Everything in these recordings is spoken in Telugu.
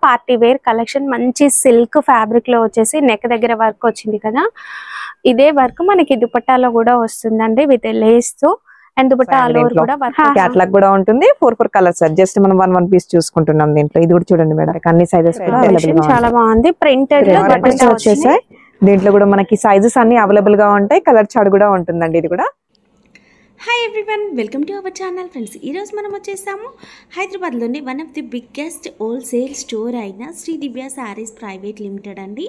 పార్టీ వేర్ కలెక్షన్ మంచి సిల్క్ ఫ్యాబ్రిక్ లో వచ్చేసి నెక్ దగ్గర వర్క్ వచ్చింది కదా. ఇదే వర్క్ మనకి దుపట్టాలో కూడా వస్తుందండి విత్ లేస్ తో. అండ్ దుపట్టా ఆల్ ఓవర్ కూడా క్యాటలాగ్ కూడా ఉంటుంది. 4 కలర్స్ జస్ట్ మనం వన్ పీస్ చూసుకుంటున్నాం దీంట్లో. ఇది కూడా చూడండి మేడం, అన్ని సైజెస్ కూడా అవైలబుల్ గా చాలా బాగుంది. ప్రింటెడ్ లో దుపట్టా వచ్చేసాయి. దీంట్లో కూడా మనకి సైజెస్ అన్ని అవైలబుల్ గా ఉంటాయి. కలర్ చార్ట్ కూడా ఉంటుందండి. ఇది కూడా hi everyone, welcome to our channel friends. ఈరోజు మనం వచ్చేసాము హైదరాబాద్లోని one of the biggest wholesale store అయిన శ్రీ దివ్య శారీస్ ప్రైవేట్ లిమిటెడ్ అండి.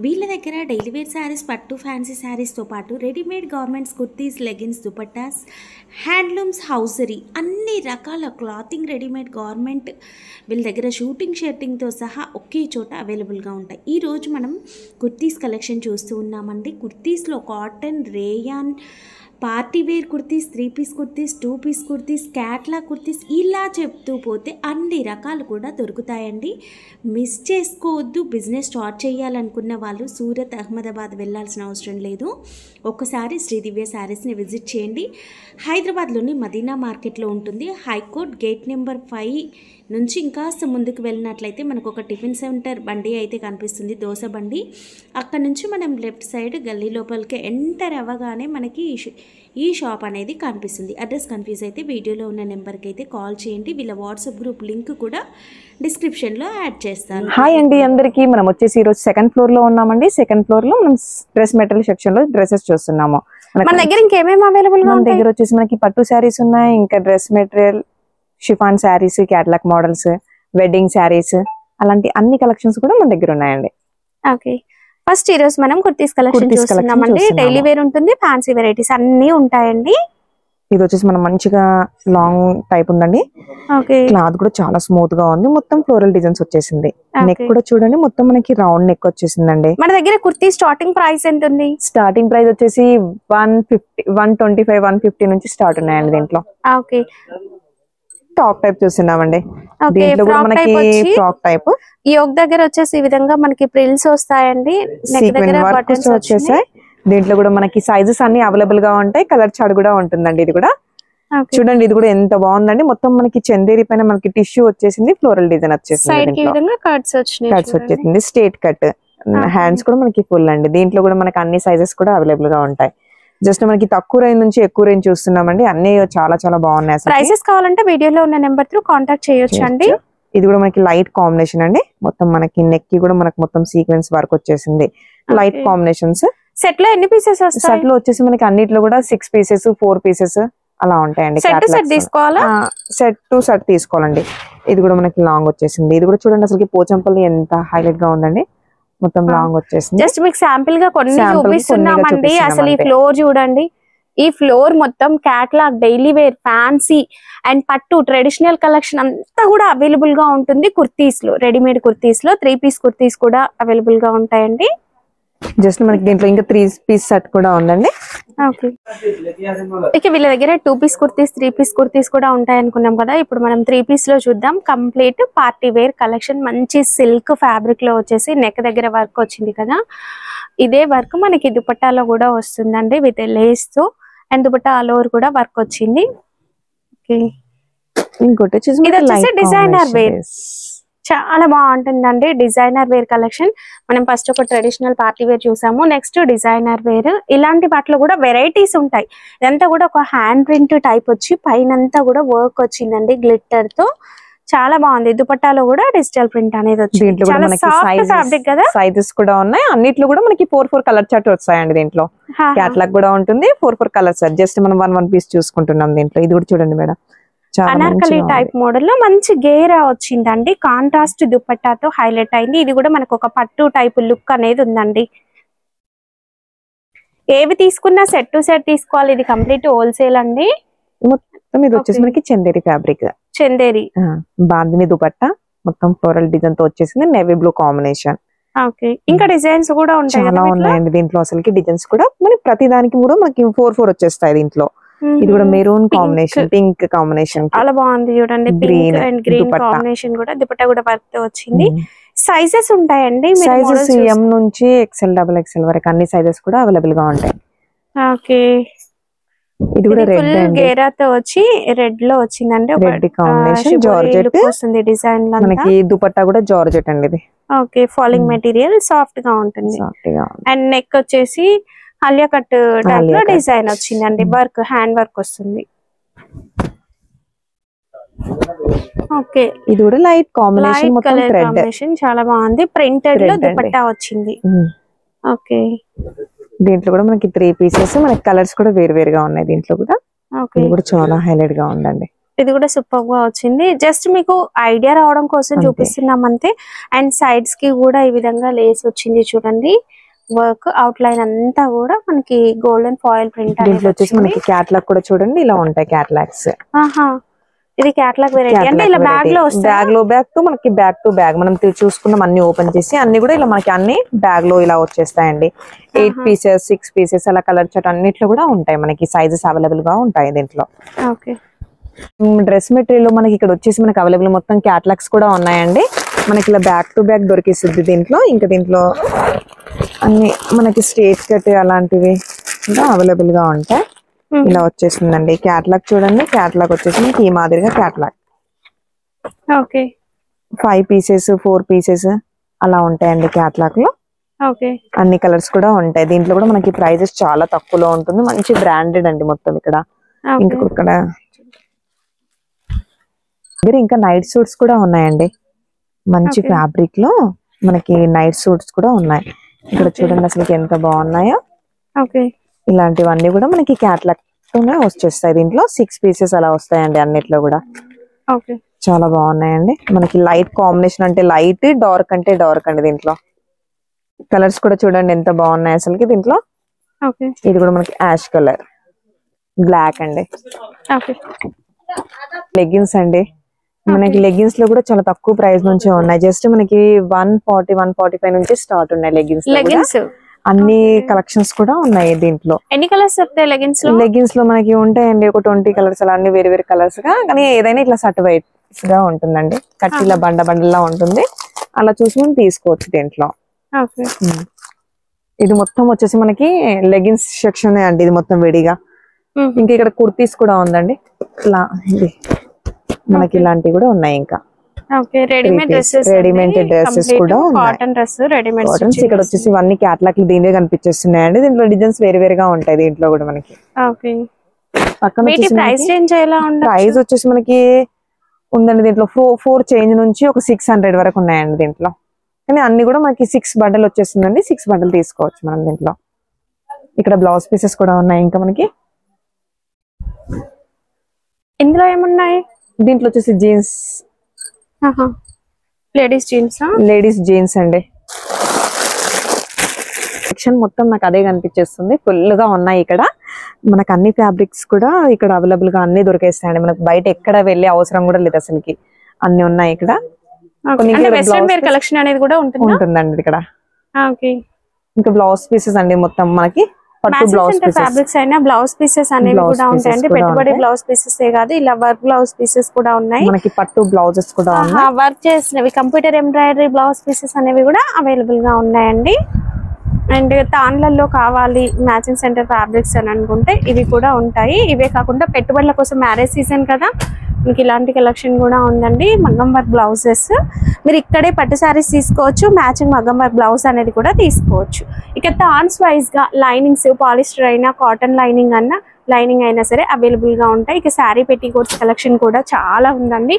వీళ్ళ దగ్గర డైలీ వేర్ శారీస్, పట్టు ఫ్యాన్సీ శారీస్తో పాటు readymade garments, kurtis, leggings, dupattas, handlooms, hosiery అన్ని రకాల క్లాతింగ్ రెడీమేడ్ గార్మెంట్ వీళ్ళ దగ్గర షూటింగ్ షర్టింగ్తో సహా ఒకే చోట అవైలబుల్గా ఉంటాయి. ఈరోజు మనం కుర్తీస్ కలెక్షన్ చూస్తూ ఉన్నామండి. కుర్తీస్లో cotton, rayon, party wear kurtis, 3 piece kurtis, 2 piece kurtis, catalogue kurtis ఇలా చెప్తూ పోతే అన్ని రకాలు కూడా దొరుకుతాయండి. మిస్ చేసుకోవద్దు. బిజినెస్ స్టార్ట్ చేయాలనుకున్న వాళ్ళు సూరత్, అహ్మదాబాద్ వెళ్ళాల్సిన అవసరం లేదు. ఒక్కసారి శ్రీ దివ్య శారీస్ని విజిట్ చేయండి. హైదరాబాద్లోని మదీనా మార్కెట్లో ఉంటుంది. హైకోర్ట్ గేట్ నెంబర్ 5 నుంచి ఇంకాస్త ముందుకు వెళ్ళినట్లయితే మనకు ఒక టిఫిన్ సెంటర్ బండి అయితే కనిపిస్తుంది, దోశ బండి. అక్కడ నుంచి మనం లెఫ్ట్ సైడ్ గల్లీ లోపలికి ఎంటర్ అవ్వగానే మనకి ఈ షాప్ అనేది కనిపిస్తుంది. అడ్రస్ కన్ఫ్యూజ్ అయితే వీడియోలో ఉన్న నెంబర్కి అయితే కాల్ చేయండి. వీళ్ళ వాట్సాప్ గ్రూప్ లింక్ కూడా డిస్క్రిప్షన్లో యాడ్ చేస్తాను. హాయ్ అండి అందరికీ. మనం వచ్చేసి ఈరోజు 2nd ఫ్లోర్ లో ఉన్నామండి. 2nd ఫ్లోర్ లో మనం డ్రెస్ మెటీరియల్ సెక్షన్ లో డ్రెస్సెస్ చూస్తున్నాము. మన దగ్గర ఇంకేమేమి అవైలబుల్ గా మన దగ్గర వచ్చేసి మనకి పట్టు శారీస్ ఉన్నాయి, ఇంకా dress material, chiffon saris, catalogue models, wedding saris, అలాంటి అన్ని కలెక్షన్స్ కూడా మన దగ్గర ఉన్నాయండి. ఓకే, ఫస్ట్ ఈ రోజు మనం కుర్తీస్ కలెక్షన్ చూస్తున్నామండి. డైలీ వేర్ ఉంటుంది, ఫ్యాన్సీ వెరైటీస్ అన్ని ఉంటాయండి. ఇది వచ్చేసి మనం మంచిగా లాంగ్ టైప్ ఉందండి. క్లాత్ కూడా చాలా స్మూత్ గా ఉంది. మొత్తం ఫ్లోరల్ డిజైన్స్ వచ్చేసింది. నెక్ కూడా చూడండి, మొత్తం మనకి రౌండ్ నెక్ వచ్చేసిందండి. మన దగ్గర కుర్తీ స్టార్టింగ్ ప్రైస్ ఎంత ఉంది? స్టార్టింగ్ ప్రైస్ వచ్చేసి 150, 125, 150 నుంచి స్టార్ట్ ఉన్నాయండి దీంట్లో. ఓకే, టాప్ టైప్ చూస్తున్నామండి. దీంట్లో కూడా మనకి ఫ్రాక్ టైప్. ఈ యోక్ దగ్గర వచ్చేసి ఈ విధంగా మనకి ప్రిల్స్ వస్తాయండి. వచ్చేసాయి. దీంట్లో కూడా మనకి సైజెస్ అన్ని అవైలబుల్ గా ఉంటాయి. కలర్ చార్ట్ కూడా ఉంటుందండి. ఇది కూడా చూడండి, ఇది కూడా ఎంత బాగుందండి. మొత్తం మనకి చందేరి పైన మనకి టిష్యూ వచ్చేసింది, ఫ్లోరల్ డిజైన్ వచ్చేసింది, కట్స్ వచ్చేసింది, స్ట్రేట్ కట్. హ్యాండ్స్ కూడా మనకి ఫుల్ అండి. దీంట్లో కూడా మనకి అన్ని సైజెస్ కూడా అవైలబుల్ గా ఉంటాయి. జస్ట్ మనకి తక్కువ రేంజ్ నుంచి ఎక్కువ రేంజ్ చూస్తున్నామండి. అన్ని చాలా చాలా బాగున్నాయి. ప్రైసెస్ కావాలంటే వీడియోలో ఉన్న నెంబర్ త్రూ కాంటాక్ట్ చేయొచ్చు అండి. ఇది కూడా మనకి లైట్ కాంబినేషన్ అండి. మొత్తం మనకి నెక్ కి కూడా మనకి మొత్తం సీక్వెన్స్ వర్క్ వచ్చేసింది. Light combinations. సెట్ లో ఎన్ని పీసెస్ వస్తాయి? సెట్ లో వచ్చేసి మనకి అన్నిట్లో కూడా 6 పీసెస్, 4 పీసెస్ అలా ఉంటాయండి. సెట్ తీసుకోవాలా? సెట్ టు సెట్ తీసుకోవాలండి. ఇది కూడా మనకి లాంగ్ వచ్చేసింది. ఇది కూడా చూడండి, అసలు పోచంపల్లి ఎంత హైలైట్ గా ఉందండి. మొత్తం లాంగ్ వచ్చేసింది. జస్ట్ మీకు శాంపిల్ గా కొన్ని చూపిస్తున్నామండి. అసలు ఈ ఫ్లోర్ చూడండి. ఈ ఫ్లోర్ మొత్తం catalogue, daily wear, fancy and పట్టు ట్రెడిషనల్ కలెక్షన్ అంతా కూడా అవైలబుల్ గా ఉంటుంది. కుర్తీస్ లో, రెడీమేడ్ కుర్తీస్ లో 3 పీస్ కుర్తీస్ కూడా అవైలబుల్ గా ఉంటాయండి. జస్ట్ మనకి దీంట్లో ఇంకా 3 పీస్ సెట్ కూడా ఉందండి. ఇక వీళ్ళ దగ్గర 2 పీస్ కుర్తీస్, 3 పీస్ కుర్తీస్ కూడా ఉంటాయి అనుకున్నాం కదా. ఇప్పుడు మనం 3 పీస్ లో చూద్దాం. కంప్లీట్ పార్టీ వేర్ కలెక్షన్ మంచి సిల్క్ ఫ్యాబ్రిక్ లో వచ్చేసి నెక్ దగ్గర వర్క్ వచ్చింది కదా. ఇదే వర్క్ మనకి దుపట్టాలో కూడా వస్తుందండి విత్ లేస్ తో. అండ్ దుపట్టా ఆల్ ఓవర్ కూడా వర్క్ వచ్చింది. ఇంకోటి వచ్చేసి డిజైనర్ వేర్, చాలా బాగుంటుందండి. Designer wear collection. మనం ఫస్ట్ ఒక ట్రెడిషనల్ పార్టీ వేర్ చూసాము, నెక్స్ట్ డిజైనర్ వేర్. ఇలాంటి వాటిలో కూడా వెరైటీస్ ఉంటాయి. ఇదంతా కూడా ఒక హ్యాండ్ ప్రింట్ టైప్ వచ్చి పైనంతా కూడా వర్క్ వచ్చిందండి గ్లిట్టర్ తో. చాలా బాగుంది. దుపట్టాలో కూడా డిజిటల్ ప్రింట్ అనేది వచ్చింది. చాలా సాఫ్ట్ ఫ్యాబ్రిక్ కదా. సైజెస్ కూడా ఉన్నాయి. అన్నిట్లో కూడా మనకి 4 కలర్ చార్ట్ వస్తాయండి. దీంట్లో క్యాటలాగ్ కూడా ఉంటుంది. 4 కలర్స్. జస్ట్ మనం వన్ పీస్ చూసుకుంటున్నాం దీంట్లో. ఇది కూడా చూడండి మేడం, అనార్కలి టైప్ మోడల్ లో మంచి గేరా వచ్చిందండి. కాంట్రాస్ట్ దుపట్టాతో హైలైట్ అయింది. ఇది కూడా మనకు ఒక పట్టు టైప్ లుక్ అనేది ఉందండి. ఏవి తీసుకున్నా సెట్ టు సెట్ తీసుకోవాలి. ఇది కంప్లీట్ హోల్సేల్ అండి. మొత్తం ఇది వచ్చేసి మనకి చందేరి ఫ్యాబ్రిక్, చందేరి బాందిని దుపట్టా, మొత్తం ఫ్లోరల్ డిజైన్ తో వచ్చేసింది. Navy blue combination. ఇంకా డిజైన్స్ కూడా ఉంటాయి, చాలా ఉన్నాయండి దీంట్లో. అసలుకి డిజైన్స్ కూడా మనకి ప్రతి దానికి కూడా మనకి 4 వచ్చేస్తాయి దీంట్లో. ఇది కూడా మెరూన్ కాంబినేషన్, పింక్ కాంబినేషన్, చాలా బాగుంది చూడండి. పింక్ అండ్ గ్రీన్ కాంబినేషన్ కూడా దుపట్టా కూడా వర్క్ తో వచ్చింది. సైజెస్ ఉంటాయండి. సైజెస్ ఎం నుంచి XL, XXL వరకు అన్ని సైజెస్ కూడా అవైలబుల్ గా ఉంటాయి. ఓకే, ఇది కూడా రెడ్ ఫుల్ అండి, గేరాతో వచ్చి రెడ్ లో వచ్చిందండి. రెడ్ కాంబినేషన్ జార్జెట్ వస్తుంది డిజైన్ మనకి దుపట్టా కూడా జార్జెట్ అండి ఇది. ఓకే ఫాలింగ్ మెటీరియల్ సాఫ్ట్ గా ఉంటుంది. అండ్ నెక్ వచ్చేసి హలియా కట్ టైప్ లో డిజైన్ వచ్చిందండి. వర్క్ హ్యాండ్ వర్క్ వస్తుంది. ఓకే ఇది కూడా లైట్ కాంబినేషన్, మొత్తం కలర్ థ్రెడ్ కాంబినేషన్ చాలా బాగుంది. ప్రింటెడ్ లో దుపట్టా వచ్చింది. ఓకే దీంట్లో కూడా మనకి 3 పీసెస్, మనకి కలర్స్ కూడా వేరు వేరుగా ఉన్నాయి దీంట్లో కూడా. ఇది కూడా చాలా హైలైట్ గా ఉందండి. ఇది కూడా సూపర్ గా వచ్చింది. జస్ట్ మీకు ఐడియా రావడం కోసం చూపిస్తున్నాం అంతే. అండ్ సైడ్స్ కి కూడా ఈ విధంగా లేస్ వచ్చింది చూడండి. వర్క్ అవుట్ లైన్ అంతా కూడా మనకి గోల్డెన్ ఫాయిల్ ప్రింట్. దీంట్లో వచ్చేసి మనకి క్యాట్లాగ్ కూడా చూడండి ఇలా ఉంటాయి క్యాట్లాగ్స్. ఇది క్యాట్లాగ్ వెరైటీ అంటే ఇలా బ్యాగ్ లో వస్తాయి. బ్యాగ్ లో బ్యాగ్ టు మనకి బ్యాగ్ టు బ్యాగ్ మనం చూసుకున్నాం అన్ని ఓపెన్ చేసి అన్ని కూడా ఇలా మనకి అన్ని బ్యాగ్ లో ఇలా వచ్చేస్తాయండి. 8 పీసెస్ 6 పీసెస్ అలా కలర్ చార్ట్ అన్నిట్లో కూడా ఉంటాయి. మనకి సైజెస్ అవైలబుల్ గా ఉంటాయి దీంట్లో. ఓకే డ్రెస్ మెటీరియల్ లో మనకి ఇక్కడ వచ్చేసి మనకి అవైలబుల్ మొత్తం క్యాట్లాగ్స్ కూడా ఉన్నాయండి. మనకి ఇలా బ్యాక్ టు బ్యాక్ దొరికిస్తుంది దీంట్లో. ఇంకా దీంట్లో అన్ని మనకి స్ట్రేట్ కట్ అలాంటివి కూడా అవైలబుల్ గా ఉంటాయి. ఇలా వచ్చేసిందండి క్యాట్లాగ్ చూడండి. క్యాట్లాగ్ వచ్చేసి మనకి ఈ మాదిరిగా క్యాట్లాగ్. ఓకే 5 పీసెస్ 4 పీసెస్ అలా ఉంటాయండి క్యాట్లాగ్ లో. ఓకే అన్ని కలర్స్ కూడా ఉంటాయి దీంట్లో కూడా. మనకి ప్రైజెస్ చాలా తక్కువలో ఉంటుంది. మంచి బ్రాండెడ్ అండి మొత్తం ఇక్కడ. ఇంకా నైట్ సూట్స్ కూడా ఉన్నాయండి. మంచి ఫ్యాబ్రిక్ లో మనకి నైట్ సూట్స్ కూడా ఉన్నాయి. ఇక్కడ చూడండి అసలు ఎంత బాగున్నాయో. ఇలాంటివన్నీ కూడా మనకి క్యాట్లాగ్ తోనే వచ్చేస్తాయి. దీంట్లో 6 పీసెస్ అలా వస్తాయండి అన్నిట్లో కూడా. చాలా బాగున్నాయండి. మనకి లైట్ కాంబినేషన్ అంటే లైట్, డార్క్ అంటే డార్క్ అండి దీంట్లో. కలర్స్ కూడా చూడండి ఎంత బాగున్నాయి అసలుకి దీంట్లో. ఇది కూడా మనకి యాష్ కలర్, బ్లాక్ అండి. లెగ్గిన్స్ అండి. మనకి లెగ్గిన్స్ లో కూడా చాలా తక్కువ ప్రైస్ నుంచి ఉన్నాయి. జస్ట్ మనకి 140 145 నుంచి స్టార్ట్ ఉన్నాయి లెగ్గిన్స్. అన్ని కలెక్షన్స్ కూడా ఉన్నాయి దీంట్లో. ఎన్ని కలర్స్ వస్తాయి లెగ్గిన్స్ లో? లెగ్గిన్స్ లో మనకి ఉంటాయండి ఒక 20 కలర్స్ అలా, అన్ని వేరే వేరే కలర్స్ గా. కానీ ఏదైనా ఇట్లా సట్ వైట్స్ గా ఉంటుందండి. కట్టి ఇలా బండ బండలా ఉంటుంది. అలా చూసి మనం తీసుకోవచ్చు దీంట్లో. ఇది మొత్తం వచ్చేసి మనకి లెగ్గిన్స్ సెక్షన్ అండి. ఇది మొత్తం విడిగా. ఇంకా ఇక్కడ కుర్తీస్ కూడా ఉందండి. ఇట్లా ఇది మనకి ఇలాంటివి కూడా ఉన్నాయి. ఇంకా రెడీమేడ్ డ్రెస్సెస్ కూడా కాటన్ డ్రెస్ రెడీమేడ్. ఇక్కడ వచ్చేసి ఇవన్నీ క్యాట్లాగ్ దీనివే కనిపించేస్తున్నాయండి. దీంట్లో డిజైన్స్ వేరే వేరేగా ఉంటాయి దీంట్లో కూడా మనకి. పక్కన ప్రైస్ వచ్చేసి మనకి ఉందండి దీంట్లో 4 చేంజ్ నుంచి ఒక 600 వరకు ఉన్నాయండి దీంట్లో. కానీ అన్ని కూడా మనకి 6 బండలు వచ్చేస్తుందండి. 6 బండలు తీసుకోవచ్చు మనం దీంట్లో. ఇక్కడ బ్లౌజ్ పీసెస్ కూడా ఉన్నాయి. ఇంకా మనకి ఇందులో ఏమున్నాయి? దీంట్లో వచ్చేసి జీన్స్, లేడీస్ జీన్స్ అండి. సెక్షన్ మొత్తం నాకు అదే కనిపించేస్తుంది. ఫుల్ గా ఉన్నాయి ఇక్కడ. మనకు అన్ని ఫ్యాబ్రిక్స్ కూడా ఇక్కడ అవైలబుల్ గా అన్ని దొరికేస్తాయండి. మనకు బయట ఎక్కడ వెళ్ళే అవసరం కూడా లేదు అసలుకి. అన్ని ఉన్నాయి ఇక్కడ. కలెక్షన్ అనేది కూడా ఉంటుందండి ఇక్కడ. ఇంకా బ్లౌజ్ పీసెస్ అండి మొత్తం మనకి పట్టు బ్లౌజ్ ఫ్యాబ్రిక్స్ అయినా బ్లౌజ్ పీసెస్ అనేవి కూడా ఉంటాయండి. పెట్టుబడి బ్లౌజ్ పీసెస్ కాదు, ఇలా వర్క్ బ్లౌజ్ పీసెస్ కూడా ఉన్నాయి. మనకి పట్టు బ్లౌజెస్ కూడా ఉన్నాయి. వర్క్ చేసినవి కంప్యూటర్ ఎంబ్రాయిడరీ బ్లౌజ్ పీసెస్ అనేవి కూడా అవైలబుల్ గా ఉన్నాయండి. అండ్ తాన్లలో కావాలి మ్యాచింగ్ సెంటర్ ఫ్యాబ్రిక్స్ అని అనుకుంటే ఇవి కూడా ఉంటాయి. ఇవే కాకుండా పెట్టుబడుల కోసం మ్యారేజ్ సీజన్ కదా, మీకు ఇలాంటి కలెక్షన్ కూడా ఉందండి. మగ్గం వర్క్ బ్లౌజెస్ మీరు ఇక్కడే పట్టు శారీస్ తీసుకోవచ్చు. మ్యాచింగ్ మగ్గం వర్క్ బ్లౌజ్ అనేది కూడా తీసుకోవచ్చు. ఇక థాన్స్ వైజ్ గా లైనింగ్స్ పాలిస్టర్ అయినా కాటన్ లైనింగ్ అయినా సరే అవైలబుల్ గా ఉంటాయి. ఇక శారీ పెట్టికోట్స్ కలెక్షన్ కూడా చాలా ఉందండి.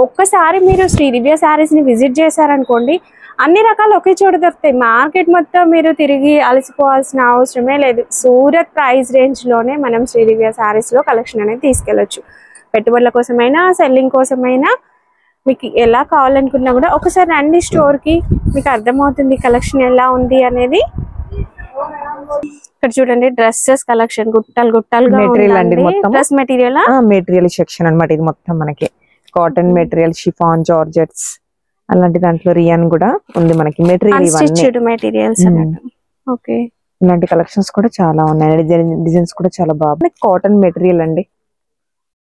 ఒక్కసారి మీరు శ్రీ దివ్య శారీస్ ని విజిట్ చేశారనుకోండి, అన్ని రకాలు ఒకే చోట దొరుకుతాయి. మార్కెట్ మొత్తం మీరు తిరిగి అలసిపోవాల్సిన అవసరమే లేదు. సూరత్ ప్రైస్ రేంజ్ లోనే మనం శ్రీ దివ్య శారీస్ లో కలెక్షన్ అనేది తీసుకెళ్లొచ్చు. పెట్టుబడుల కోసమైనా సెల్లింగ్ కోసమైనా మీకు ఎలా కావాలనుకున్నా కూడా ఒకసారి రండి స్టోర్ కి, మీకు అర్థమవుతుంది కలెక్షన్ ఎలా ఉంది అనేది. ఇక్కడ చూడండి డ్రెస్సెస్ కలెక్షన్ గుట్టలుగా డ్రెస్ మెటీరియల్ సెక్షన్ అన్నమాట. ఇది మొత్తం మనకి కాటన్ మెటీరియల్, షిఫాన్, జార్జెట్స్ అలాంటి దాంట్లో రియాన్ కూడా ఉంది మనకి. మెటీరియల్స్ ఇలాంటి కలెక్షన్స్ కూడా చాలా ఉన్నాయి. డిజైన్స్ కూడా చాలా బాగుంది. కాటన్ మెటీరియల్ అండి.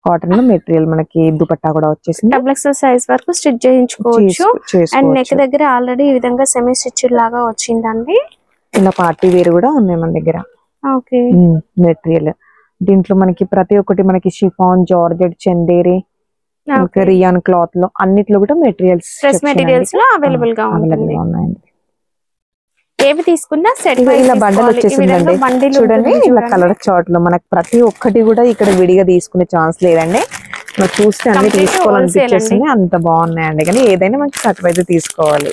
కాటన్ లో మెటీరియల్ మనకి దుపట్టా కూడా వచ్చేసింది. డబుల్ ఎక్స్ఎల్ సైజ్ వరకు స్టిచ్ చేయించుకోవచ్చు. అండ్ నెక్ దగ్గర ఆల్రెడీ ఈ విధంగా సెమీ స్టిచ్ లాగా వచ్చిందండి. ఇలా పార్టీ వేర్ కూడా ఉన్నాయి మన దగ్గర. మెటీరియల్ దీంట్లో మనకి ప్రతి ఒక్కటి మనకి chiffon, georgette, Chanderi, rayon cloth లో అన్నిట్లో కూడా మెటీరియల్స్ డ్రెస్ మెటీరియల్స్ లో అవైలబుల్ గా ఉంటుంది. ఏవి తీసుకున్నా సెట్ ఇలా బండల్ వచ్చేసిందండి. చూడండి ఇలా కలర్ చార్ట్ లో మనకి ప్రతి ఒక్కటి కూడా ఇక్కడ విడిగా తీసుకునే ఛాన్స్ లేదండి. మనం చూస్తే అన్ని తీసుకోవాలనిపించేసింది, అంత బాగున్నాయండి. కానీ ఏదైనా మనకి కట్ వైజ్ తీసుకోవాలి.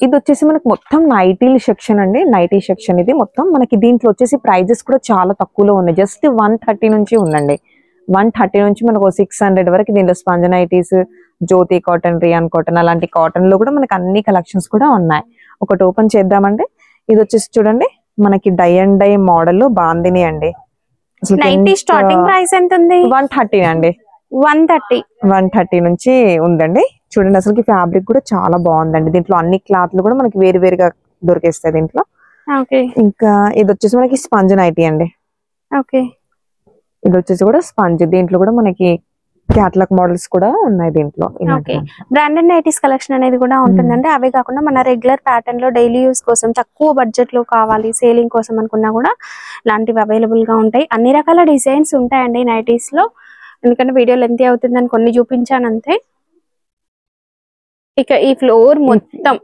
ఇది వచ్చేసి మనకి మొత్తం నైటీల సెక్షన్ అండి. నైటీ సెక్షన్ ఇది మొత్తం మనకి. దీంట్లో వచ్చేసి ప్రైజెస్ కూడా చాలా తక్కువలో ఉన్నాయి. జస్ట్ 130 నుంచి ఉందండి. 130 నుంచి మనకు 600 వరకు. దీంట్లో స్పంజ్ నైటీస్, జ్యోతి కాటన్, రియాన్ కాటన్ అలాంటి కాటన్ లో కూడా మనకి అన్ని కలెక్షన్స్ కూడా ఉన్నాయి. ఒకటి ఓపెన్ చేద్దామండి. ఇది వచ్చేసి చూడండి మనకి dye and dye model bandhani అండి. స్టార్టింగ్ ప్రైస్ ఎంత ఉంది? 130 అండి. 130 నుంచి ఉందండి. చూడండి అసలు ఫ్యాబ్రిక్ కూడా చాలా బాగుందండి. దీంట్లో అన్ని క్లాత్లు కూడా మనకి వేరు వేరుగా దొరికేస్తాయి దీంట్లో. ఇంకా ఇది వచ్చేసి మనకి స్పంజ్ నైటీ అండి. ఇది వచ్చేసి కూడా స్పంజ్. దీంట్లో కూడా మనకి క్యాటలాగ్ మోడల్స్ కూడా ఉన్నాయి దీంట్లో. బ్రాండెడ్ నైటీస్ కలెక్షన్ అనేది కూడా ఉంటుందండి. అవే కాకుండా మన రెగ్యులర్ ప్యాటర్న్ లో డైలీ యూస్ కోసం తక్కువ బడ్జెట్ లో కావాలి, సేలింగ్ కోసం అనుకున్నా కూడా ఇలాంటివి అవైలబుల్ గా ఉంటాయి. అన్ని రకాల డిజైన్స్ ఉంటాయండి నైటీస్ లో. ఎందుకంటే వీడియో లెంత్ అవుతుందని కొన్ని చూపించాను అంతే. ఇక ఈ ఫ్లోర్ మొత్తం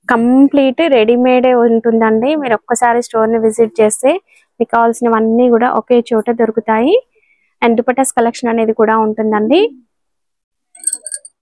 కంప్లీట్ రెడీమేడ్ ఉంటుందండి. మీరు ఒక్కసారి స్టోర్ ని విజిట్ చేస్తే మీకు కావాల్సినవన్నీ కూడా ఒకే చోట దొరుకుతాయి. అండ్ దుపట్టాస్ కలెక్షన్ అనేది కూడా ఉంటుందండి.